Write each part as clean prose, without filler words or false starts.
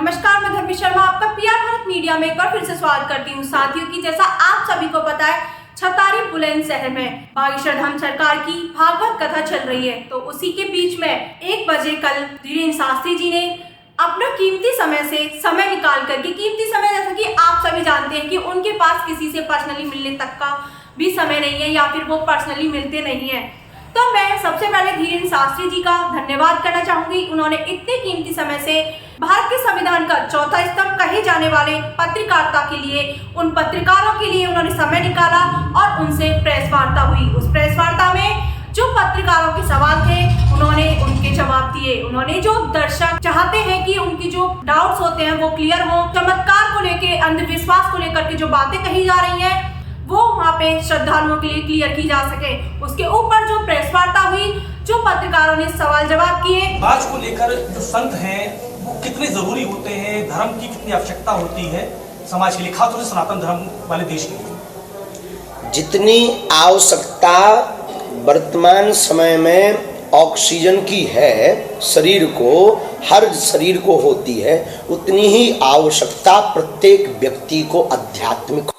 नमस्कार, मैं धर्मी शर्मा आपका पीआर भारत मीडिया में एक बार फिर से स्वागत करती हूँ। साथियों की जैसा आप सभी को पता है, छतारी बुलंदशहर में बागेश्वर धाम सरकार की भागवत कथा चल रही है। तो उसी के बीच में 1 बजे कल धीरेन्द्र शास्त्री जी ने अपना कीमती समय से समय निकाल करके, कीमती समय जैसा कि आप सभी जानते हैं कि उनके पास किसी से पर्सनली मिलने तक का भी समय नहीं है या फिर वो पर्सनली मिलते नहीं है। तो मैं सबसे पहले धीरेन्द्र शास्त्री जी का धन्यवाद करना चाहूंगी। उन्होंने इतने कीमती समय से भारत के संविधान का चौथा स्तंभ कहे जाने वाले पत्रकारिता के लिए, उन पत्रकारों के लिए उन्होंने समय निकाला और उनसे प्रेस वार्ता हुई। उस प्रेस वार्ता में जो पत्रकारों के सवाल थे उन्होंने उनके जवाब दिए। उन्होंने जो दर्शक चाहते हैं कि उनकी जो डाउट्स होते हैं वो क्लियर हो, चमत्कार को लेकर, अंधविश्वास को लेकर के जो बातें कही जा रही है वो वहाँ पे श्रद्धालुओं के लिए क्लियर की जा सके, उसके ऊपर जो प्रेस वार्ता हुई, जो पत्रकारों ने सवाल जवाब किए। समाज को लेकर जो संत हैं वो कितने जरूरी होते हैं, धर्म की कितनी आवश्यकता होती है समाज के लिए, खासतौर से सनातन धर्म वाले देश के लिए। जितनी आवश्यकता वर्तमान समय में ऑक्सीजन की है शरीर को, हर शरीर को होती है, उतनी ही आवश्यकता प्रत्येक व्यक्ति को आध्यात्मिक।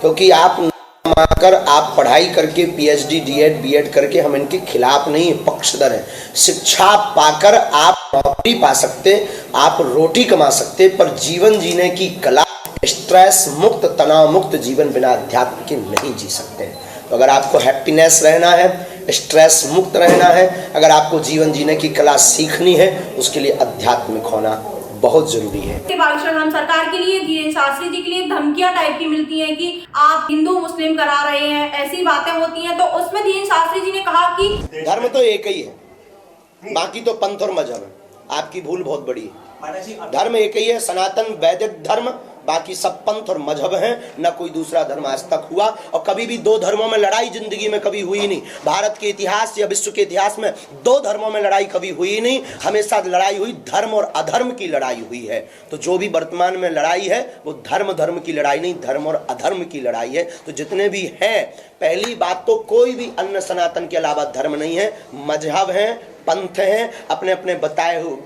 क्योंकि आप कमाकर, आप पढ़ाई करके पीएचडी, डीएड, बीएड करके, हम इनके खिलाफ नहीं, पक्षधर हैं। शिक्षा पाकर आप नौकरी पा सकते, आप रोटी कमा सकते, पर जीवन जीने की कला, स्ट्रेस मुक्त, तनाव मुक्त जीवन बिना अध्यात्म के नहीं जी सकते। तो अगर आपको हैप्पीनेस रहना है, स्ट्रेस मुक्त रहना है, अगर आपको जीवन जीने की कला सीखनी है, उसके लिए आध्यात्मिक होना बहुत जरूरी है। बागेश्वर धाम सरकार के लिए, धीरेन्द्र शास्त्री जी के लिए धमकियां टाइप की मिलती हैं कि आप हिंदू मुस्लिम करा रहे हैं, ऐसी बातें होती हैं। तो उसमें धीरेन्द्र शास्त्री जी ने कहा कि धर्म तो एक ही है, बाकी तो पंथ और मजहब है। आपकी भूल बहुत बड़ी है। धर्म एक ही है, सनातन वैदिक धर्म, बाकी सब पंथ और मजहब हैं। न कोई दूसरा धर्म आज तक हुआ, और कभी भी दो धर्मों में लड़ाई जिंदगी में कभी हुई नहीं। भारत के इतिहास या विश्व के इतिहास में दो धर्मों में लड़ाई कभी हुई नहीं। हमेशा लड़ाई हुई धर्म और अधर्म की लड़ाई हुई है। तो जो भी वर्तमान में लड़ाई है वो धर्म की लड़ाई नहीं, धर्म और अधर्म की लड़ाई है। तो जितने भी हैं, पहली बात तो कोई भी अन्य सनातन के अलावा धर्म नहीं है, मजहब है, पंथ हैं, अपने अपने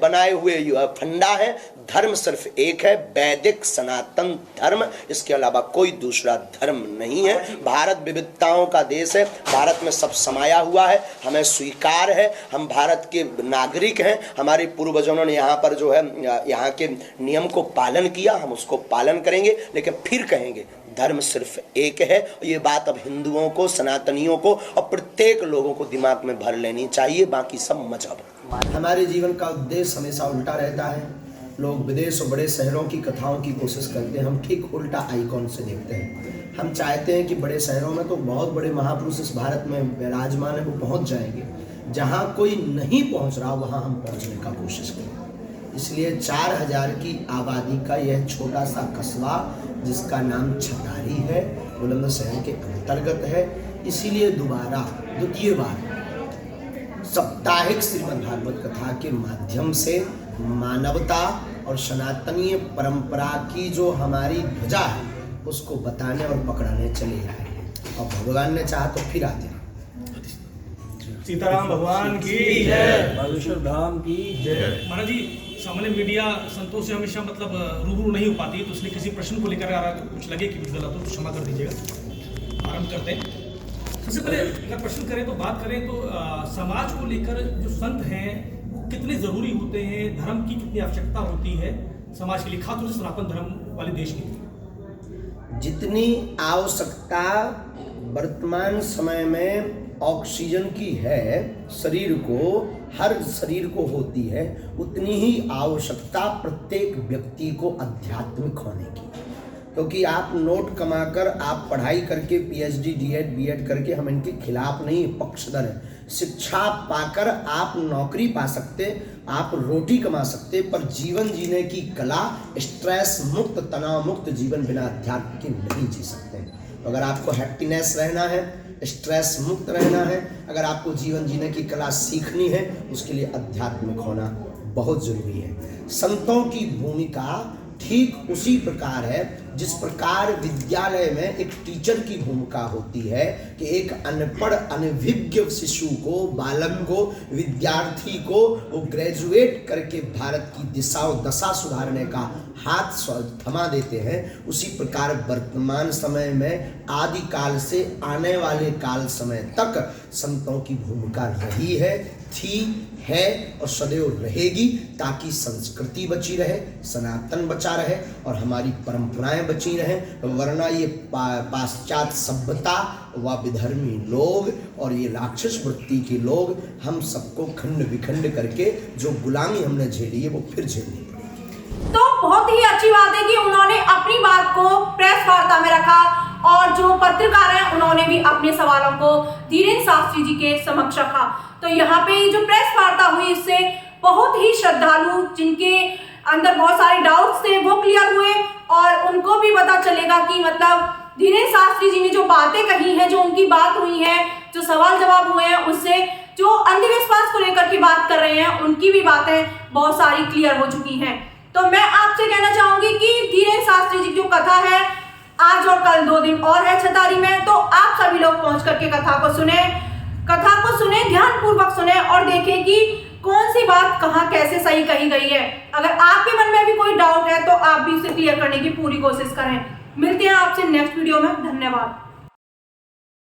बनाए हुए फंडा है। धर्म सिर्फ एक है, वैदिक सनातन धर्म, इसके अलावा कोई दूसरा धर्म नहीं है। भारत विविधताओं का देश है, भारत में सब समाया हुआ है, हमें स्वीकार है, हम भारत के नागरिक हैं। हमारे पूर्वजों ने यहाँ पर जो है यहाँ के नियम को पालन किया, हम उसको पालन करेंगे। लेकिन फिर कहेंगे धर्म सिर्फ एक है। ये बात अब हिंदुओं को, सनातनियों को और प्रत्येक लोगों को दिमाग में भर लेनी चाहिए, बाकी सब मजहब। हमारे जीवन का उद्देश्य हमेशा उल्टा रहता है। लोग विदेश और बड़े शहरों की कथाओं की कोशिश करते हैं, हम ठीक उल्टा आइकॉन से देखते हैं। हम चाहते हैं कि बड़े शहरों में तो बहुत बड़े महापुरुष इस भारत में विराजमान है, वो पहुंच जाएंगे। जहां कोई नहीं पहुंच रहा वहां हम पहुंचने का कोशिश करें। इसलिए 4000 की आबादी का यह छोटा सा कस्बा जिसका नाम छतारी है, बुलंदशहर के अंतर्गत है। इसीलिए द्वितीय बार साप्ताहिक श्रीमद् भागवत कथा के माध्यम से मानवता और सनातनीय परंपरा की जो हमारी ध्वजा है उसको बताने और पकड़ाने चले आए हैं। और भगवान ने चाहा तो फिर आते हैं। सीताराम भगवान की जय, बागेश्वर धाम की जय। महाराज जी, सामान्य मीडिया संतों से हमेशा रूबरू नहीं हो पाती है, तो इसलिए किसी प्रश्न को लेकर आ रहा है, कुछ लगे कि कुछ गलत हो तो क्षमा कर दीजिएगा। आरंभ करते हैं। सबसे पहले अगर प्रश्न करें तो बात करें तो समाज को लेकर जो संत हैं वो कितने जरूरी होते हैं, धर्म की कितनी आवश्यकता होती है समाज के लिए, खासतौर से सनातन धर्म वाले देश के लिए। जितनी आवश्यकता वर्तमान समय में ऑक्सीजन की है शरीर को, हर शरीर को होती है, उतनी ही आवश्यकता प्रत्येक व्यक्ति को आध्यात्मिक होने की। क्योंकि आप नोट कमाकर, आप पढ़ाई करके पीएचडी, डीएड, बीएड करके, हम इनके खिलाफ नहीं, पक्षधर हैं। शिक्षा पाकर आप नौकरी पा सकते, आप रोटी कमा सकते, पर जीवन जीने की कला, स्ट्रेस मुक्त, तनाव मुक्त जीवन बिना अध्यात्म के नहीं जी सकते। तो अगर आपको हैप्पीनेस रहना है, स्ट्रेस मुक्त रहना है, अगर आपको जीवन जीने की कला सीखनी है, उसके लिए आध्यात्मिक होना बहुत जरूरी है। संतों की भूमिका ठीक उसी प्रकार है जिस प्रकार विद्यालय में एक टीचर की भूमिका होती है कि एक अनपढ़ अनभिज्ञ शिशु को, बालक को, विद्यार्थी को वो ग्रेजुएट करके भारत की दिशा और दशा सुधारने का हाथ थमा देते हैं। उसी प्रकार वर्तमान समय में आदि काल से आने वाले काल समय तक संतों की भूमिका रही है, थी, है और सदैव रहेगी, ताकि संस्कृति बची रहे, सनातन बचा रहे और हमारी परंपराएं बची रहें। वरना ये पाश्चात्य सभ्यता व विधर्मी लोग और ये राक्षस वृत्ति के लोग हम सबको खंड विखंड करके जो गुलामी हमने झेली है वो फिर झेलनी पड़ेगी। तो बहुत ही अच्छी बात है कि उन्होंने अपनी बात को प्रेस वार्ता में रखा और जो पत्रकार हैं उन्होंने भी अपने सवालों को धीरेन्द्र शास्त्री जी के समक्ष रखा। तो यहाँ पे जो प्रेस वार्ता हुई इससे बहुत ही श्रद्धालु जिनके अंदर बहुत सारे डाउट्स थे वो क्लियर हुए और उनको भी पता चलेगा कि मतलब धीरेन्द्र शास्त्री जी ने जो बातें कही हैं, जो उनकी बात हुई है, जो सवाल जवाब हुए हैं, उससे जो अंधविश्वास को लेकर की बात कर रहे हैं उनकी भी बातें बहुत सारी क्लियर हो चुकी हैं। तो मैं आपसे कहना चाहूंगी कि धीरेन्द्र शास्त्री जी की जो कथा है आज और कल 2 दिन और है छतारी में, तो आप सभी लोग पहुंच करके कथा को सुने, ध्यानपूर्वक सुने और देखें कि कौन सी बात कहाँ कैसे सही कही गई है। अगर आपके मन में भी कोई डाउट है तो आप भी उसे क्लियर करने की पूरी कोशिश करें। मिलते हैं आपसे नेक्स्ट वीडियो में। धन्यवाद।